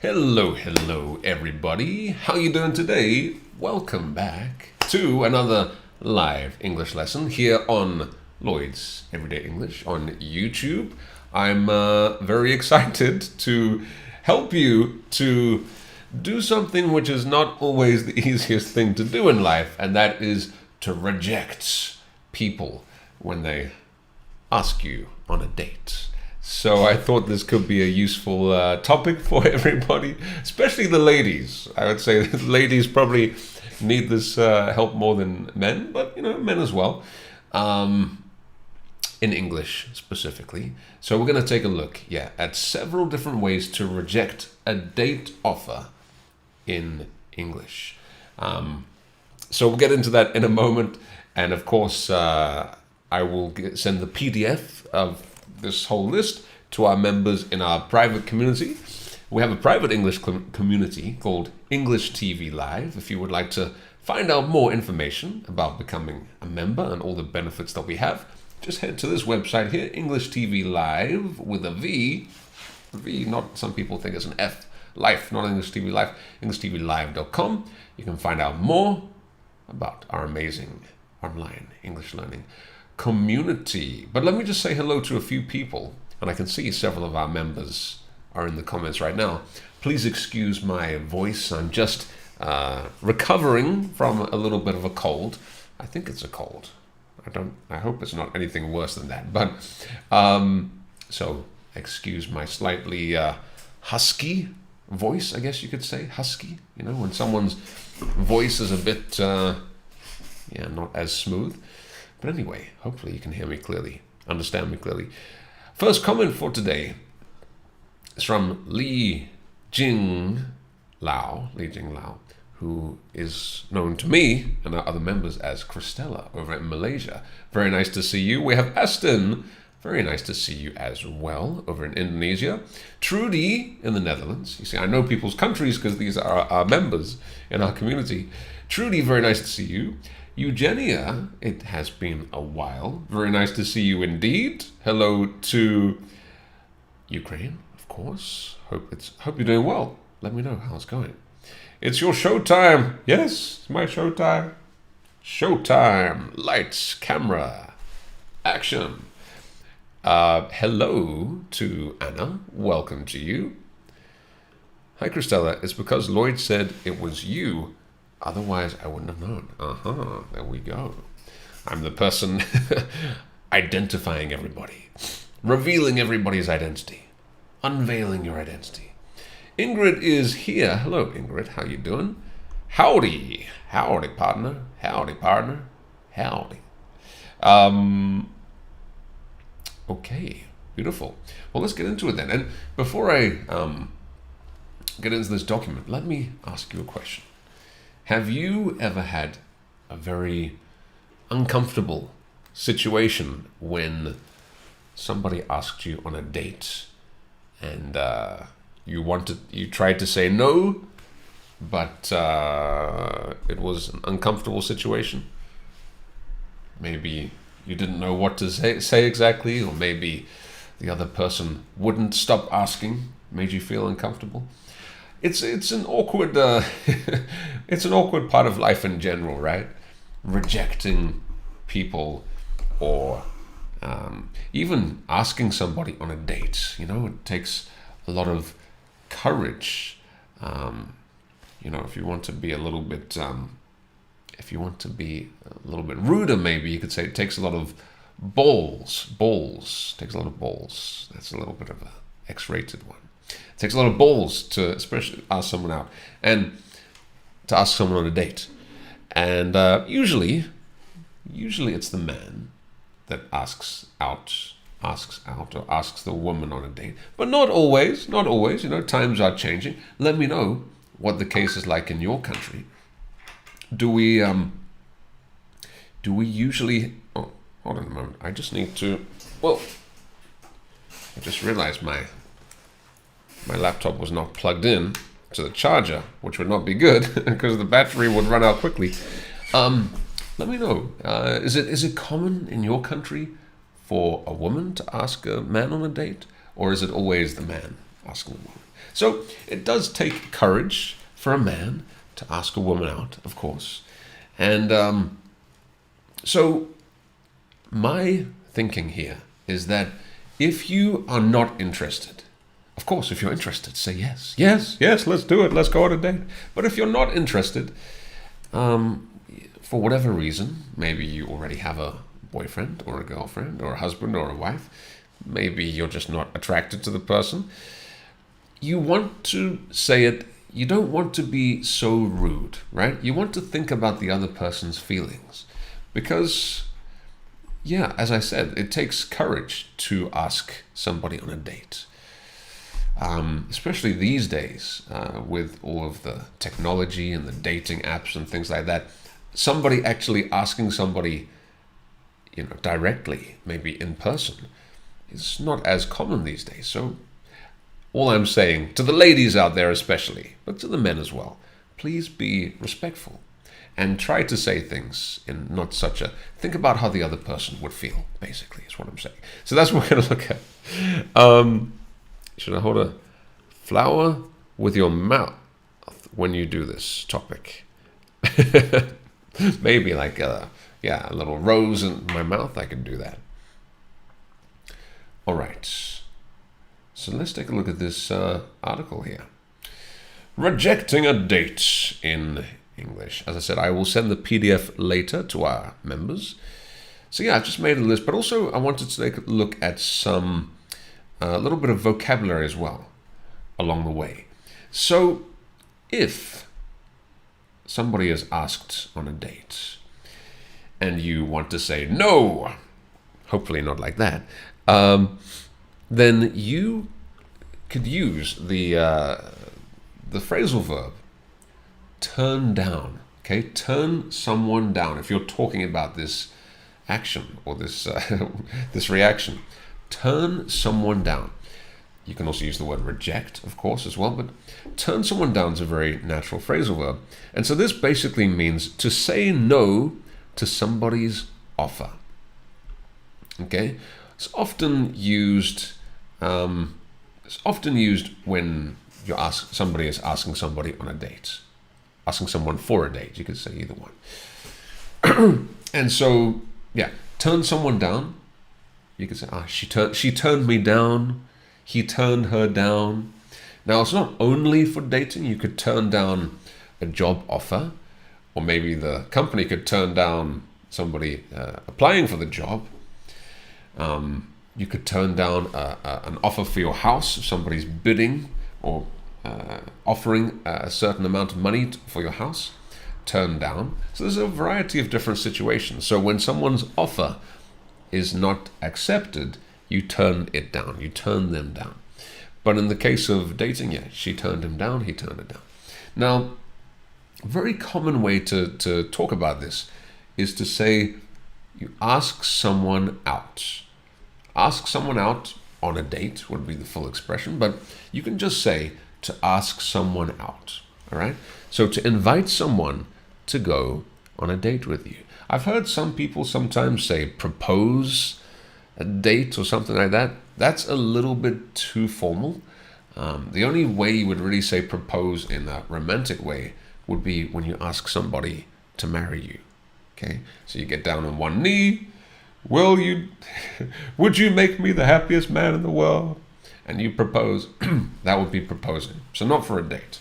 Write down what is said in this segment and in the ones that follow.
Hello, everybody. How you doing today? Welcome back to another live English lesson here on Lloyd's Everyday English on YouTube. I'm very excited to help you to do something which is not always the easiest thing to do in life, and that is to reject people when they ask you on a date. So I thought this could be a useful topic for everybody, especially the ladies. I would say that ladies probably need this help more than men, but men as well, in English specifically. So we're going to take a look, at several different ways to reject a date offer in English. So we'll get into that in a moment, and of course, I will send the PDF of this whole list to our members in our private community. We have a private English community called English TV Live. If you would like to find out more information about becoming a member and all the benefits that we have, just head to this website here, English TV Live with a V. Not some people think it's an F. Life, not English TV Live. EnglishTVLive.com. You can find out more about our amazing online English learning community. But let me just say hello to a few people, and I can see several of our members are in the comments right now. Please excuse my voice. I'm just recovering from a little bit of a cold. I think it's a cold. I hope it's not anything worse than that. But so excuse my slightly husky voice, I guess you could say. Husky, when someone's voice is a bit not as smooth. But anyway, hopefully you can hear me clearly, understand me clearly. First comment for today is from Li Jing Lao, who is known to me and our other members as Christella over in Malaysia. Very nice to see you. We have Aston. Very nice to see you as well over in Indonesia. Trudy in the Netherlands. You see, I know people's countries because these are our members in our community. Trudy, very nice to see you. Eugenia, it has been a while. Very nice to see you indeed. Hello to Ukraine, of course. Hope you're doing well. Let me know how it's going. It's your show time. Yes, it's my show time. Showtime. Lights, camera, action. Hello to Anna. Welcome to you. Hi, Christella. It's because Lloyd said it was you. Otherwise, I wouldn't have known. There we go. I'm the person identifying everybody, revealing everybody's identity, unveiling your identity. Ingrid is here. Hello, Ingrid. How you doing? Howdy. Howdy, partner. Howdy, partner. Howdy. Okay, beautiful. Well, let's get into it then. And before I get into this document, let me ask you a question. Have you ever had a very uncomfortable situation when somebody asked you on a date and you tried to say no, but it was an uncomfortable situation? Maybe you didn't know what to say exactly, or maybe the other person wouldn't stop asking, made you feel uncomfortable. It's an awkward it's an awkward part of life in general, right? Rejecting people, or even asking somebody on a date. It takes a lot of courage. If you want to be a little bit ruder, maybe you could say it takes a lot of balls. Takes a lot of balls. That's a little bit of a X-rated one. It takes a lot of balls to especially ask someone out and to ask someone on a date. And usually it's the man that asks out or asks the woman on a date. But not always. Times are changing. Let me know what the case is like in your country. Do we usually... Oh, hold on a moment. I just need to... Whoa. I just realized my laptop was not plugged in to the charger, which would not be good because the battery would run out quickly. Let me know. Is it common in your country for a woman to ask a man on a date, or is it always the man asking the woman? So it does take courage for a man to ask a woman out, of course. And so my thinking here is that if you are not interested, of course, if you're interested, say yes. Yes, yes, let's do it. Let's go on a date. But if you're not interested, for whatever reason, maybe you already have a boyfriend or a girlfriend or a husband or a wife, maybe you're just not attracted to the person, you want to say it. You don't want to be so rude, right? You want to think about the other person's feelings. Because, yeah, as I said, it takes courage to ask somebody on a date. Especially these days, with all of the technology and the dating apps and things like that, somebody actually asking somebody, directly, maybe in person, is not as common these days. So all I'm saying, to the ladies out there especially, but to the men as well, please be respectful and try to say things in not such a... Think about how the other person would feel, basically, is what I'm saying. So that's what we're going to look at. Should I hold a flower with your mouth when you do this topic? Maybe like a little rose in my mouth. I could do that. All right. So let's take a look at this article here. Rejecting a date in English. As I said, I will send the PDF later to our members. So yeah, I've just made a list, but also I wanted to take a look at some a little bit of vocabulary as well along the way. So if somebody is asked on a date and you want to say no, hopefully not like that, then you could use the phrasal verb turn down. Okay, turn someone down. If you're talking about this action or this this reaction, turn someone down. You can also use the word reject, of course, as well, but turn someone down is a very natural phrasal verb. And so this basically means to say no to somebody's offer. Okay, it's often used when somebody is asking somebody on a date, asking someone for a date. You could say either one. And so, yeah, turn someone down. You could say, she turned me down. He turned her down. Now, it's not only for dating. You could turn down a job offer, or maybe the company could turn down somebody applying for the job. You could turn down an offer for your house if somebody's bidding or offering a certain amount of money for your house. Turn down. So there's a variety of different situations. So when someone's offer is not accepted, you turn it down. You turn them down. But in the case of dating, yeah, she turned him down, he turned her down. Now, a very common way to talk about this is to say you ask someone out. Ask someone out on a date would be the full expression, but you can just say to ask someone out. All right? So to invite someone to go on a date with you. I've heard some people sometimes say propose a date or something like that. That's a little bit too formal. The only way you would really say propose in a romantic way would be when you ask somebody to marry you. Okay, so you get down on one knee. Would you make me the happiest man in the world? And you propose. That would be proposing. So not for a date.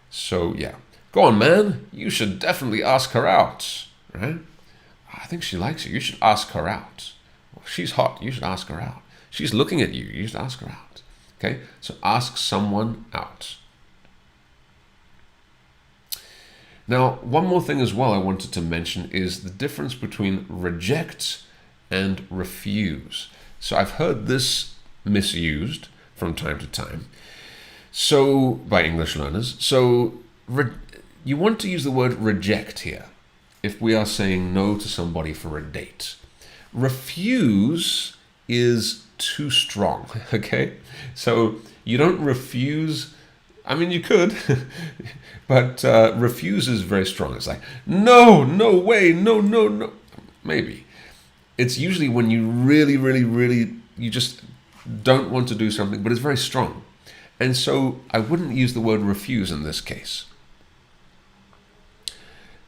So yeah, go on, man. You should definitely ask her out, right? I think she likes you. You should ask her out. Well, she's hot. You should ask her out. She's looking at you. You should ask her out. Okay, so ask someone out. Now, one more thing as well I wanted to mention is the difference between reject and refuse. So I've heard this misused from time to time. So by English learners. So you want to use the word reject here if we are saying no to somebody for a date. Refuse is too strong, okay? So you don't refuse. I mean, you could, but refuse is very strong. It's like, no, no way, no, no, no. Maybe. It's usually when you really, really, really, you just don't want to do something, but it's very strong. And so I wouldn't use the word refuse in this case.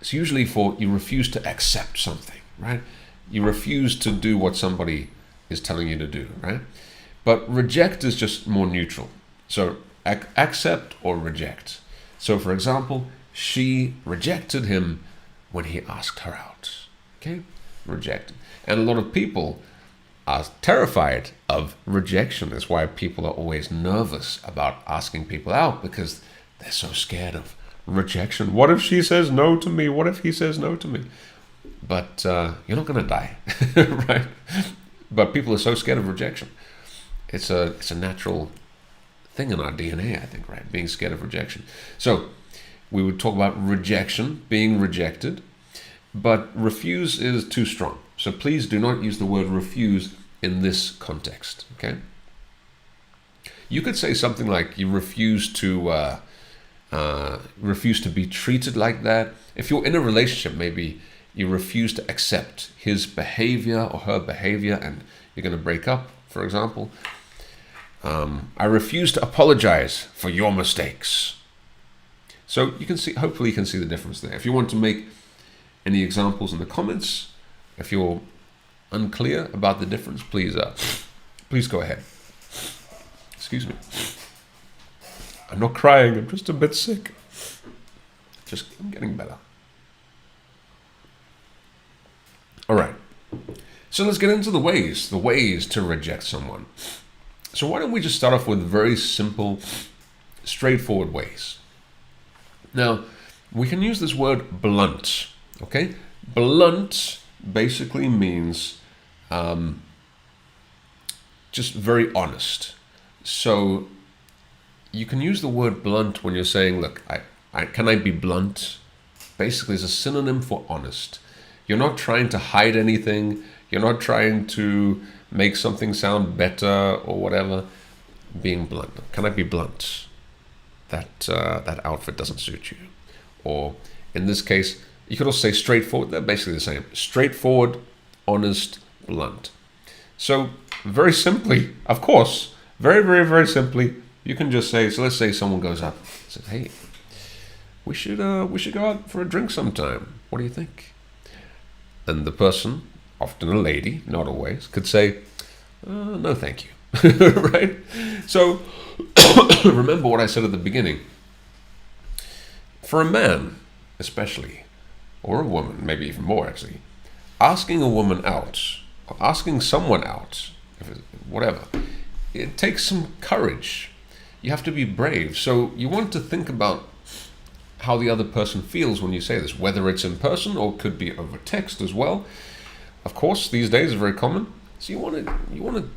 It's usually for you refuse to accept something, right? You refuse to do what somebody is telling you to do, right? But reject is just more neutral. So accept or reject. So for example, she rejected him when he asked her out. Okay? Rejected. And a lot of people are terrified of rejection. That's why people are always nervous about asking people out, because they're so scared of rejection. What if she says no to me? What if he says no to me? But you're not going to die, right? But people are so scared of rejection. It's a natural thing in our DNA, I think, right? Being scared of rejection. So we would talk about rejection, being rejected, but refuse is too strong. So please do not use the word refuse in this context, okay? You could say something like you refuse to be treated like that. If you're in a relationship, maybe you refuse to accept his behavior or her behavior and you're going to break up, for example. I refuse to apologize for your mistakes. So you can see, hopefully you can see the difference there. If you want to make any examples in the comments, if you're unclear about the difference, please go ahead. Excuse me. I'm not crying, I'm just a bit sick. I'm getting better. All right. So let's get into the ways to reject someone. So why don't we just start off with very simple, straightforward ways. Now, we can use this word blunt, okay? Blunt basically means just very honest. So you can use the word blunt when you're saying, look, can I be blunt? Basically, it's a synonym for honest. You're not trying to hide anything. You're not trying to make something sound better or whatever. Being blunt. Can I be blunt? That outfit doesn't suit you. Or in this case, you could also say straightforward. They're basically the same. Straightforward, honest, blunt. So very simply, of course, very, very, very simply, you can just say, so let's say someone goes up and says, hey, we should go out for a drink sometime. What do you think? And the person, often a lady, not always, could say, no, thank you. Right? So remember what I said at the beginning. For a man, especially, or a woman, maybe even more actually, asking a woman out, or asking someone out, whatever, it takes some courage. You have to be brave. So you want to think about how the other person feels when you say this, whether it's in person or could be over text as well. Of course, these days is very common. So you want to.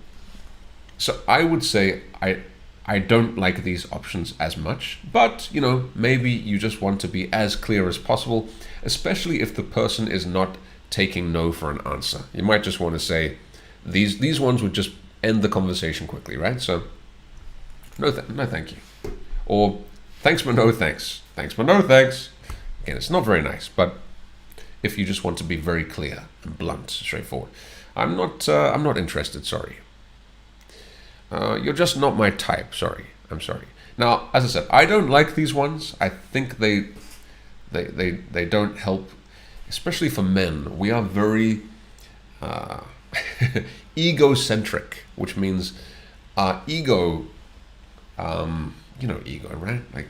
So I would say I don't like these options as much, but maybe you just want to be as clear as possible, especially if the person is not taking no for an answer. You might just want to say these ones would just end the conversation quickly, right? So no thank you, or thanks but no thanks, thanks but no thanks. Again, it's not very nice, but if you just want to be very clear and blunt, straightforward, I'm not interested, sorry. You're just not my type, sorry, I'm sorry. Now, as I said, I don't like these ones. I think they don't help, especially for men. We are very egocentric, which means our ego, ego, right? Like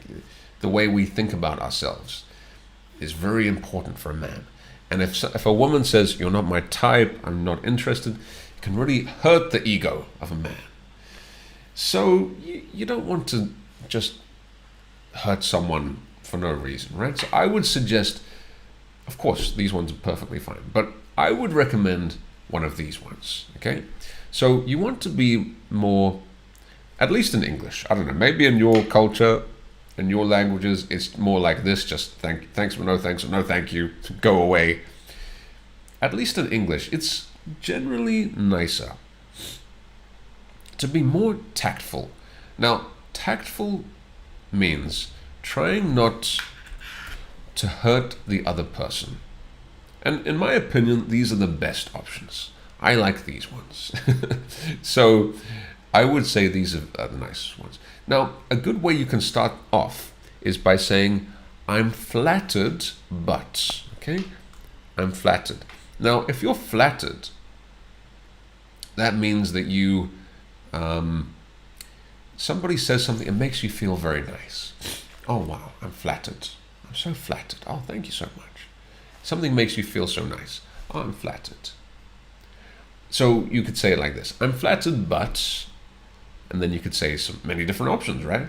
the way we think about ourselves is very important for a man. And if a woman says, you're not my type, I'm not interested, it can really hurt the ego of a man. So you don't want to just hurt someone for no reason, right? So I would suggest, of course, these ones are perfectly fine, but I would recommend one of these ones, okay? So you want to be more, at least in English, I don't know, maybe in your culture, in your languages, it's more like this, just thanks but no thanks, or no thank you, go away. At least in English, it's generally nicer to be more tactful. Now, tactful means trying not to hurt the other person. And in my opinion, these are the best options. I like these ones. So I would say these are the nicest ones. Now, a good way you can start off is by saying, I'm flattered, but, okay? I'm flattered. Now, if you're flattered, that means that you, somebody says something, it makes you feel very nice. Oh, wow, I'm flattered. I'm so flattered. Oh, thank you so much. Something makes you feel so nice. Oh, I'm flattered. So you could say it like this. I'm flattered, but, and then you could say many different options, right?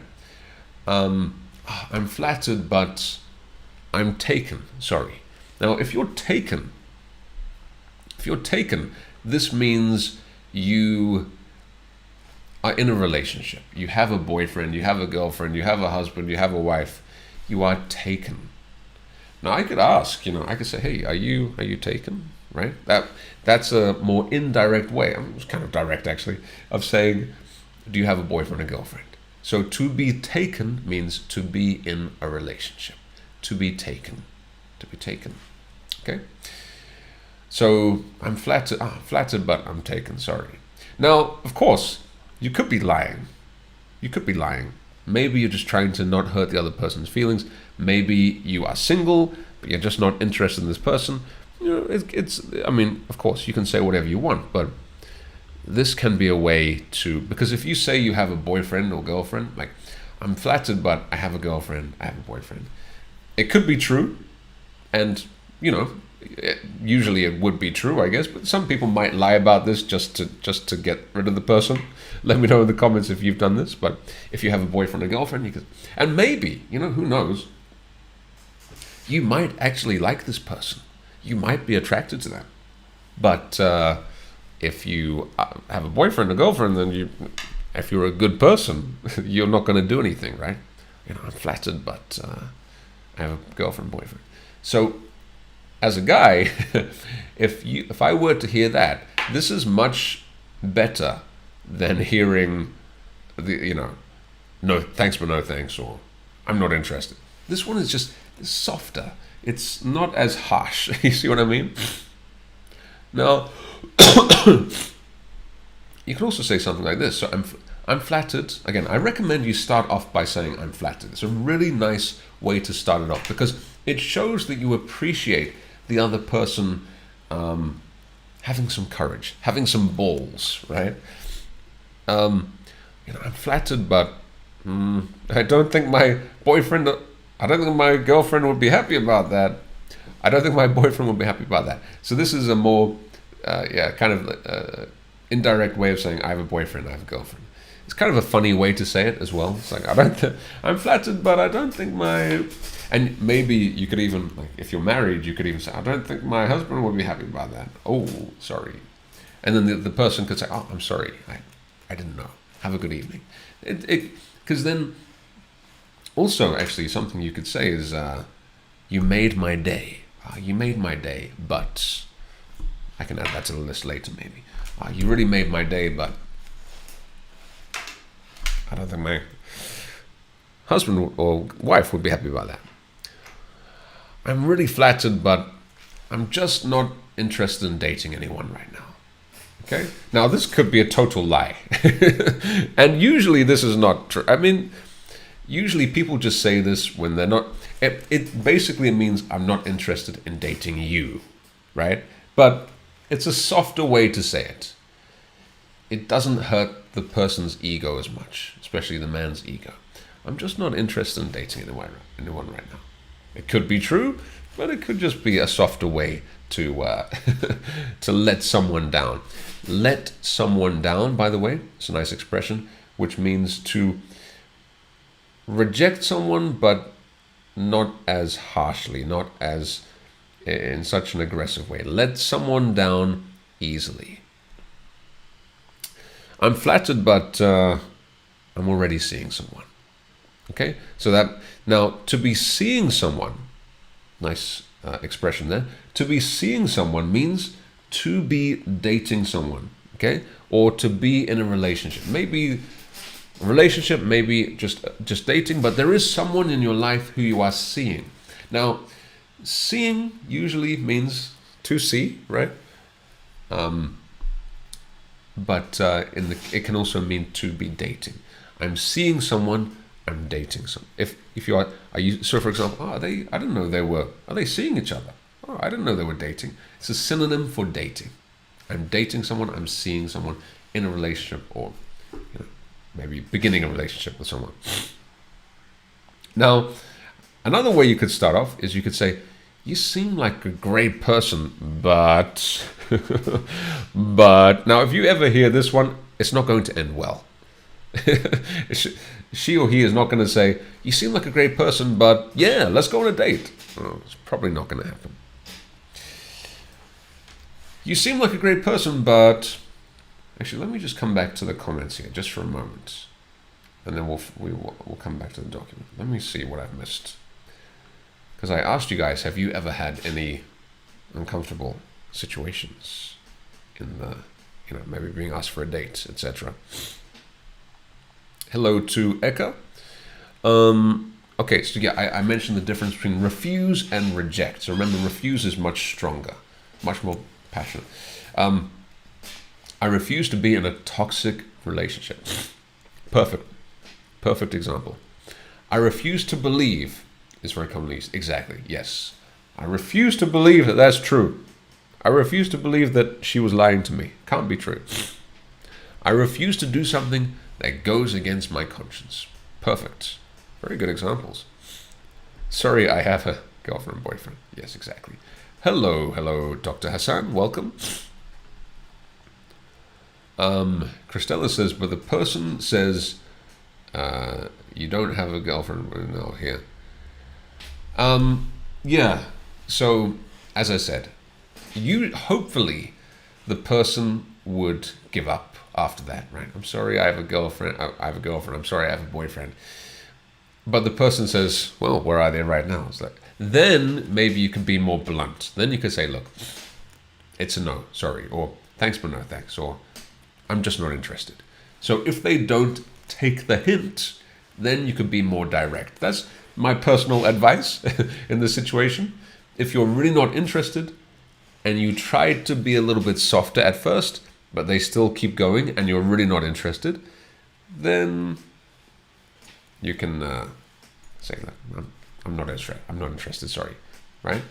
I'm flattered, but I'm taken. Sorry. Now, if you're taken, this means you are in a relationship. You have a boyfriend, you have a girlfriend, you have a husband, you have a wife. You are taken. Now, I could ask, I could say, hey, are you taken? Right? That's a more indirect way. It's kind of direct, actually, of saying, do you have a boyfriend or girlfriend? So to be taken means to be in a relationship. To be taken. Okay? So I'm flattered, but I'm taken, sorry. Now, of course, you could be lying. Maybe you're just trying to not hurt the other person's feelings. Maybe you are single, but you're just not interested in this person. Of course, you can say whatever you want, but this can be a way to, because if you say you have a boyfriend or girlfriend, like, I'm flattered, but I have a girlfriend, I have a boyfriend. It could be true, and, usually it would be true, I guess, but some people might lie about this just to get rid of the person. Let me know in the comments if you've done this, but if you have a boyfriend or girlfriend, you could, and maybe, who knows, you might actually like this person. You might be attracted to them. But if you have a boyfriend or girlfriend, then if you're a good person, you're not going to do anything, right? I'm flattered, but I have a girlfriend, boyfriend. So as a guy, if I were to hear that, this is much better than hearing no thanks but no thanks, or I'm not interested. This one is just softer. It's not as harsh. You see what I mean? Now, you can also say something like this. So I'm flattered. Again, I recommend you start off by saying I'm flattered. It's a really nice way to start it off because it shows that you appreciate the other person having some courage, having some balls, right? I'm flattered, but I don't think my girlfriend would be happy about that. I don't think my boyfriend would be happy about that. So this is a more, indirect way of saying I have a boyfriend, I have a girlfriend. It's kind of a funny way to say it as well. It's like, I'm flattered, but I don't think and maybe you could even, like, if you're married, you could even say, I don't think my husband would be happy about that. Oh, sorry. And then the person could say, oh, I'm sorry. I didn't know. Have a good evening. Because then also, actually, something you could say is, you made my day. You made my day, but I can add that to the list later, maybe. You really made my day, but I don't think my husband or wife would be happy about that. I'm really flattered, but I'm just not interested in dating anyone right now. Okay? Now, this could be a total lie. And usually this is not true. Usually people just say this when they're not. It basically means I'm not interested in dating you, right? But it's a softer way to say it. It doesn't hurt the person's ego as much, especially the man's ego. I'm just not interested in dating anyone right now. It could be true, but it could just be a softer way to to let someone down. Let someone down, by the way, it's a nice expression, which means to reject someone, but not as harshly, not as in such an aggressive way. Let someone down easily. I'm flattered, but I'm already seeing someone. Okay, so that now to be seeing someone, nice expression there. To be seeing someone means to be dating someone, okay, or to be in a relationship. Maybe relationship, maybe just dating, but there is someone in your life who you are seeing. Now, seeing usually means to see, right? But it can also mean to be dating. I'm seeing someone, I'm dating someone. If you are you, so for example, oh, I didn't know are they seeing each other? Oh, I didn't know they were dating. It's a synonym for dating. I'm dating someone, I'm seeing someone in a relationship, or maybe beginning a relationship with someone. Now, another way you could start off is you could say, you seem like a great person, but but now if you ever hear this one, it's not going to end well. She or he is not going to say, you seem like a great person, but yeah, let's go on a date. Oh, it's probably not going to happen. You seem like a great person, but actually, let me just come back to the comments here just for a moment, and then we'll come back to the document. Let me see what I've missed, because I asked you guys, have you ever had any uncomfortable situations in the, maybe being asked for a date, etc. Hello to Eka. Okay, so yeah, I mentioned the difference between refuse and reject. So remember, refuse is much stronger, much more passionate. I refuse to be in a toxic relationship. Perfect example. I refuse to believe is very commonly used. Exactly, yes. I refuse to believe that that's true. I refuse to believe that she was lying to me. Can't be true. I refuse to do something that goes against my conscience. Perfect. Very good examples. Sorry, I have a girlfriend, boyfriend. Yes, exactly. Hello, Dr. Hassan. Welcome. Christella says, but the person says, you don't have a girlfriend. No, here. Yeah. So, as I said, hopefully the person would give up after that, right? I'm sorry, I have a girlfriend. I'm sorry, I have a boyfriend. But the person says, well, where are they right now? It's like, then maybe you can be more blunt. Then you could say, look, it's a no, sorry, or thanks but no thanks, or I'm just not interested. So if they don't take the hint, then you could be more direct. That's my personal advice in this situation. If you're really not interested and you try to be a little bit softer at first, but they still keep going and you're really not interested, then you can say, look, I'm not interested, sorry, right?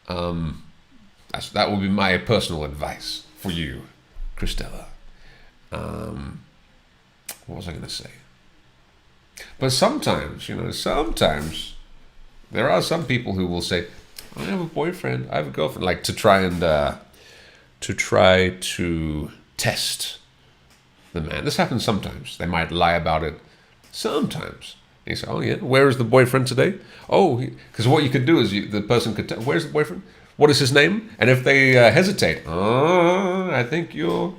That would be my personal advice for you, Christella. What was I going to say? But sometimes, there are some people who will say, I have a boyfriend, I have a girlfriend, like to try to test the man. This happens sometimes. They might lie about it sometimes. And you say, oh yeah, where is the boyfriend today? Oh, because what you could do is the person could tell, where's the boyfriend? What is his name? And if they hesitate, I think you're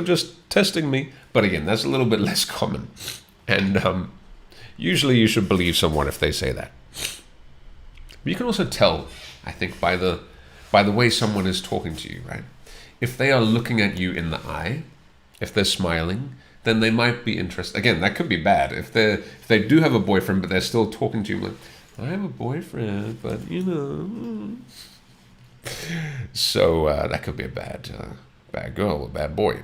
just testing me. But again, that's a little bit less common. And usually you should believe someone if they say that. But you can also tell, I think, by the way someone is talking to you, right? If they are looking at you in the eye, if they're smiling, then they might be interested. Again, that could be bad. If they do have a boyfriend, but they're still talking to you like, I have a boyfriend, but So that could be a bad girl, a bad boy.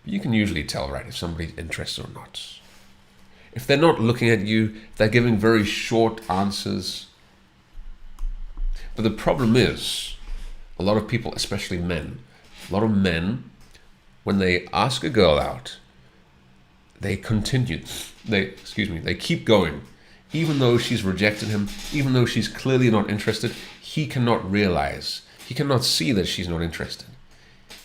But you can usually tell, right, if somebody's interested or not. If they're not looking at you, they're giving very short answers. But the problem is, a lot of people, especially men, when they ask a girl out, they keep going. Even though she's rejected him, even though she's clearly not interested, he cannot see that she's not interested.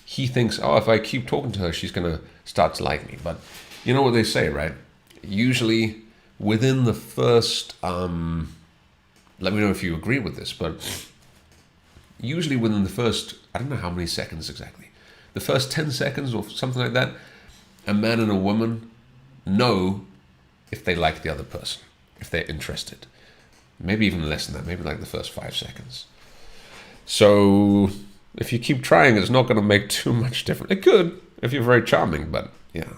He thinks, oh, if I keep talking to her, she's going to start to like me. But you know what they say, right? Usually within the first, let me know if you agree with this, but usually within the first, I don't know how many seconds exactly, the first 10 seconds or something like that, a man and a woman know if they like the other person, if they're interested. Maybe even less than that, maybe like the first 5 seconds. So if you keep trying, it's not going to make too much difference. It could, if you're very charming, but yeah.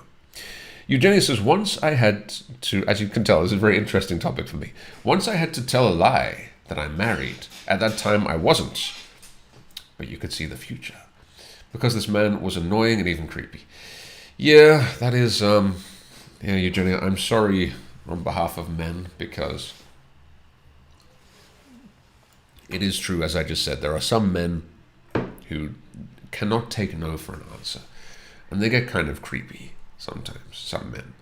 Eugenia says, once I had to, as you can tell, this is a very interesting topic for me. Once I had to tell a lie that I'm married. At that time, I wasn't. But you could see the future. because this man was annoying and even creepy. Yeah, that is, Eugenia, I'm sorry on behalf of men, because it is true, as I just said, there are some men who cannot take no for an answer. And they get kind of creepy sometimes, some men.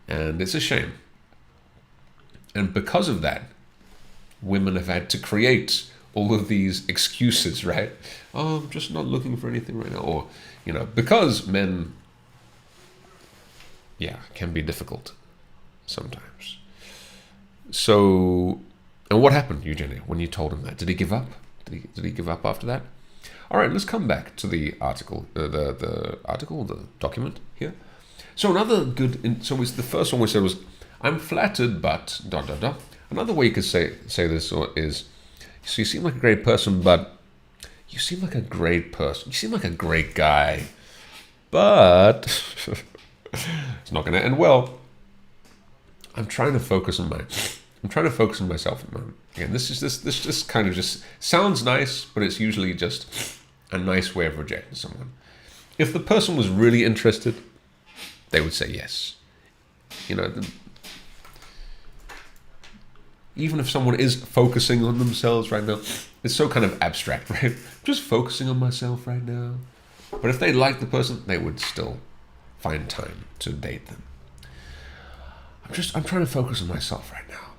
And it's a shame. And because of that, women have had to create all of these excuses, right? Oh, I'm just not looking for anything right now. Or, because men, can be difficult sometimes. So, and what happened, Eugenia, when you told him that? Did he give up? Did he give up after that? All right, let's come back to the article, the document here. So so the first one we said was, I'm flattered, but ... Another way you could say this is, so you seem like a great person, but you seem like a great person. You seem like a great guy, but it's not going to end well. I'm trying to focus on myself at the moment. Again, this just kind of just sounds nice, but it's usually just a nice way of rejecting someone. If the person was really interested, they would say yes. Even if someone is focusing on themselves right now, it's so kind of abstract, right? Just focusing on myself right now. But if they like the person, they would still find time to date them. I'm trying to focus on myself right now.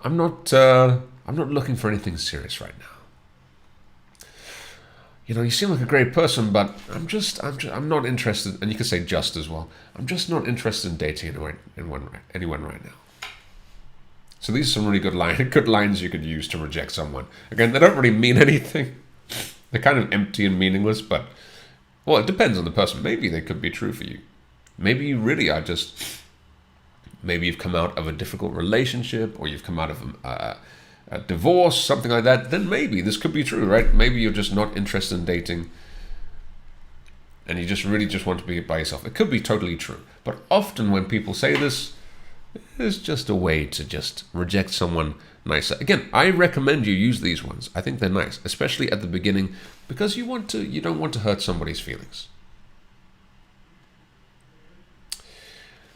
I'm not looking for anything serious right now. You seem like a great person, but I'm not interested. And you could say just as well. I'm just not interested in dating anyone right now. So these are some really good lines you could use to reject someone. Again, they don't really mean anything. They're kind of empty and meaningless, but, well, it depends on the person. Maybe they could be true for you. Maybe you really are maybe you've come out of a difficult relationship, or you've come out of a divorce, something like that. Then maybe this could be true, right? Maybe you're just not interested in dating, and you just really want to be by yourself. It could be totally true. But often when people say this, it's just a way to just reject someone nicer. Again, I recommend you use these ones. I think they're nice, especially at the beginning, because you don't want to hurt somebody's feelings.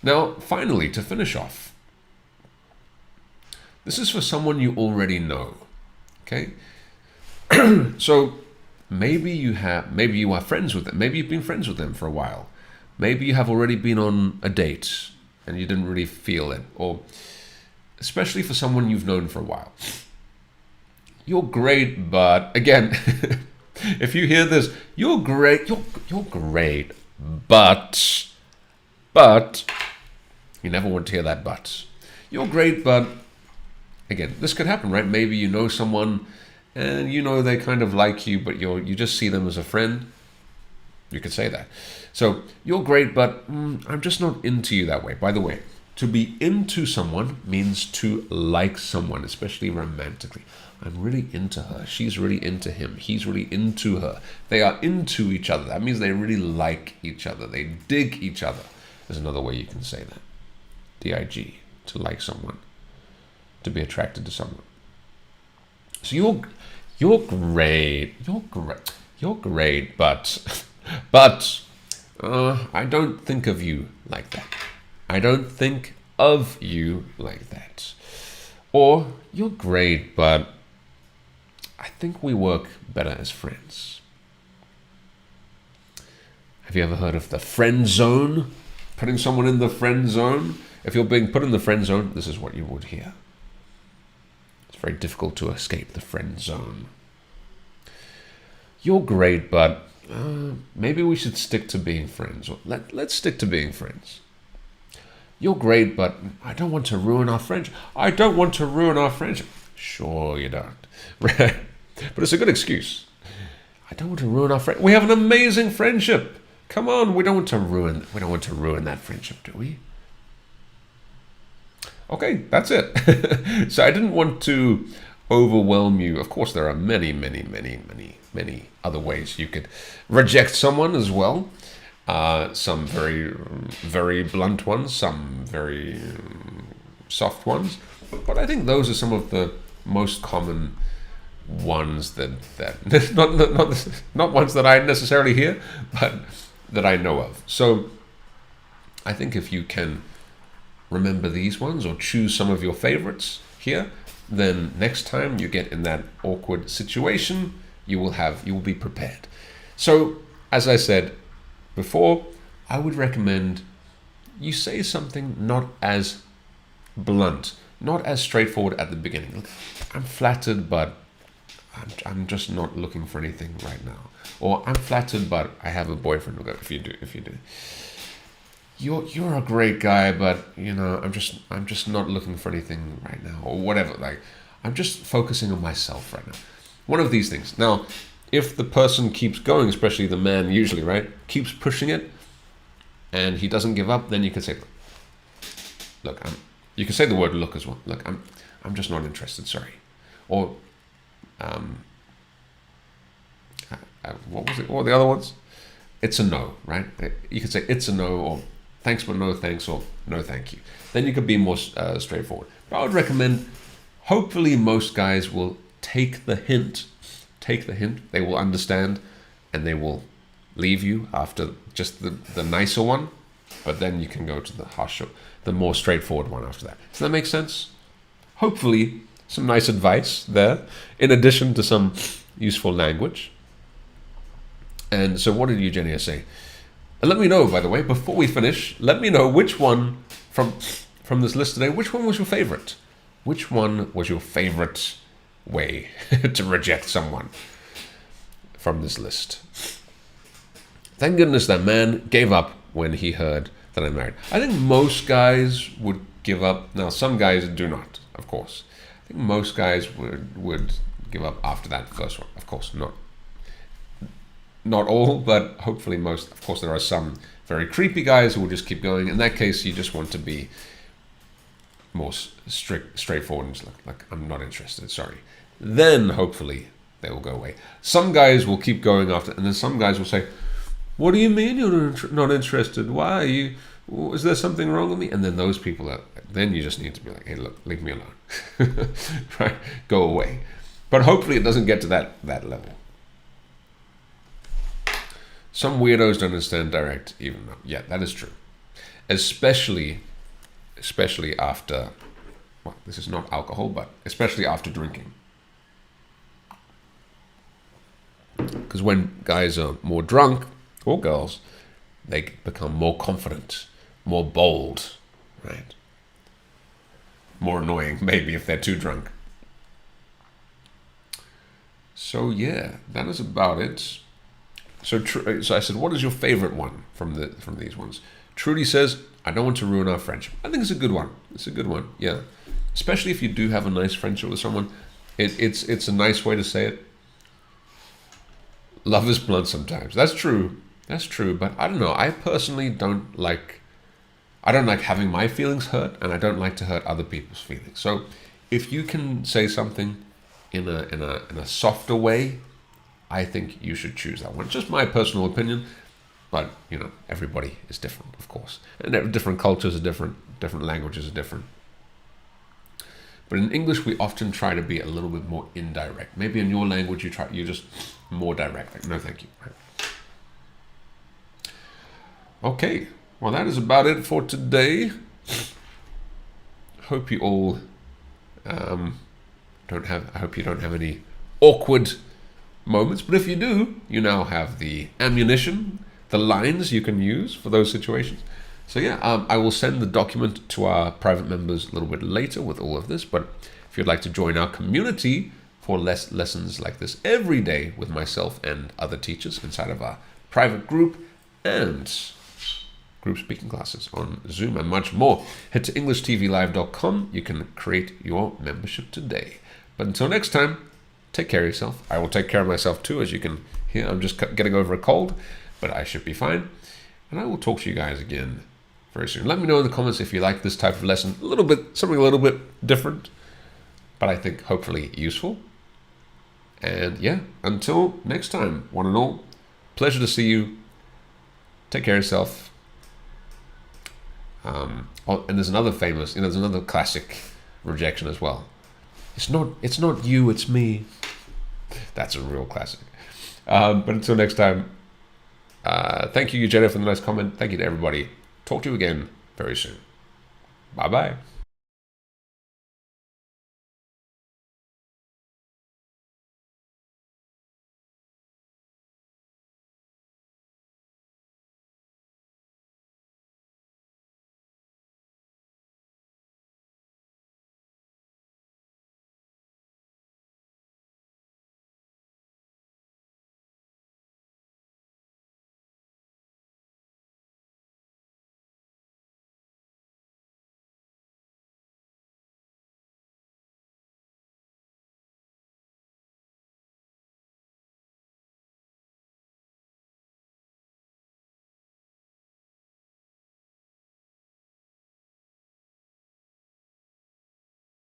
Now, finally, to finish off, this is for someone you already know. Okay? So maybe you are friends with them. Maybe you've been friends with them for a while. Maybe you have already been on a date and you didn't really feel it, or especially for someone you've known for a while. You're great, but again, if you hear this, you're great, but you never want to hear that but. You're great, but again, this could happen, right? Maybe you know someone and they kind of like you, but you just see them as a friend. You could say that. So, you're great, but I'm just not into you that way. By the way, to be into someone means to like someone, especially romantically. I'm really into her. She's really into him. He's really into her. They are into each other. That means they really like each other. They dig each other. There's another way you can say that. D-I-G, to like someone, to be attracted to someone. So you're great, but I don't think of you like that. I don't think of you like that. Or, you're great, but I think we work better as friends. Have you ever heard of the friend zone? Putting someone in the friend zone? If you're being put in the friend zone, this is what you would hear. It's very difficult to escape the friend zone. You're great, but maybe we should stick to being friends. Or let's stick to being friends. You're great, but I don't want to ruin our friendship. I don't want to ruin our friendship. Sure you don't. But it's a good excuse. I don't want to ruin our friendship. We have an amazing friendship. Come on, we don't want to ruin that friendship, do we? Okay, that's it. So I didn't want to overwhelm you. Of course, there are many other ways you could reject someone as well. Some very, very blunt ones, some very soft ones. But I think those are some of the most common ones that not ones that I necessarily hear, but that I know of. So I think if you can remember these ones or choose some of your favorites here, then next time you get in that awkward situation, you will be prepared. So as I said before, I would recommend you say something not as blunt, not as straightforward at the beginning. Look, I'm flattered, but I'm just not looking for anything right now. Or I'm flattered, but I have a boyfriend. If you do, you're a great guy, but I'm just not looking for anything right now, or whatever. Like, I'm just focusing on myself right now. One of these things. Now, if the person keeps going, especially the man usually, right, keeps pushing it, and he doesn't give up, then you can say, look, you can say the word look as well. Look, I'm just not interested, sorry. Or, what was it? What were the other ones? It's a no, right? You could say it's a no, or thanks but no thanks, or no thank you. Then you could be more straightforward. But I would recommend, hopefully most guys will take the hint. They will understand, and they will leave you after just the nicer one. But then you can go to the harsher, the more straightforward one after that. Does that make sense? Hopefully some nice advice there, in addition to some useful language. And so what did Eugenia say? And let me know, by the way, before we finish, let me know which one from this list today, which one was your favorite? Which one was your favorite way to reject someone from this list? Thank goodness that man gave up when he heard that I'm married. I think most guys would give up. Now, some guys do not, of course. I think most guys would give up after that first one. Of course, not all, but hopefully most. Of course, there are some very creepy guys who will just keep going. In that case, you just want to be more straightforward and just like, I'm not interested, sorry. Then hopefully they will go away. Some guys will keep going after, and then some guys will say, what do you mean you're not interested? Why are you? Is there something wrong with me? And then those people then you just need to be like, hey, look, leave me alone. Right? Go away. But hopefully it doesn't get to that level. Some weirdos don't understand direct even though. Yeah, that is true. Especially after, well, this is not alcohol, but especially after drinking. Because when guys are more drunk, or girls, they become more confident, more bold, right? More annoying, maybe, if they're too drunk. So yeah, that is about it. So I said, what is your favorite one from these ones? Trudy says, I don't want to ruin our friendship. I think it's a good one. It's a good one, yeah. Especially if you do have a nice friendship with someone. It's a nice way to say it. Love is blunt sometimes. That's true. But I don't know. I personally don't like having my feelings hurt, and I don't like to hurt other people's feelings. So if you can say something in a softer way, I think you should choose that one. It's just my personal opinion, but everybody is different, of course, and different cultures are different, different languages are different. But in English, we often try to be a little bit more indirect. Maybe in your language, you're just more direct. Like, no, thank you. Okay, well, that is about it for today. Hope you all I hope you don't have any awkward moments. But if you do, you now have the ammunition, the lines you can use for those situations. So yeah, I will send the document to our private members a little bit later with all of this. But if you'd like to join our community for lessons like this every day with myself and other teachers inside of our private group and group speaking classes on Zoom and much more, head to EnglishTVLive.com. You can create your membership today. But until next time, take care of yourself. I will take care of myself too. As you can hear, I'm just getting over a cold, but I should be fine. And I will talk to you guys again very soon. Let me know in the comments if you like this type of lesson. Something a little bit different, but I think hopefully useful. And yeah, until next time, one and all, pleasure to see you. Take care of yourself. And there's another classic rejection as well. It's not you, it's me. That's a real classic. But until next time, thank you, Jenna, for the nice comment. Thank you to everybody. Talk to you again very soon. Bye bye.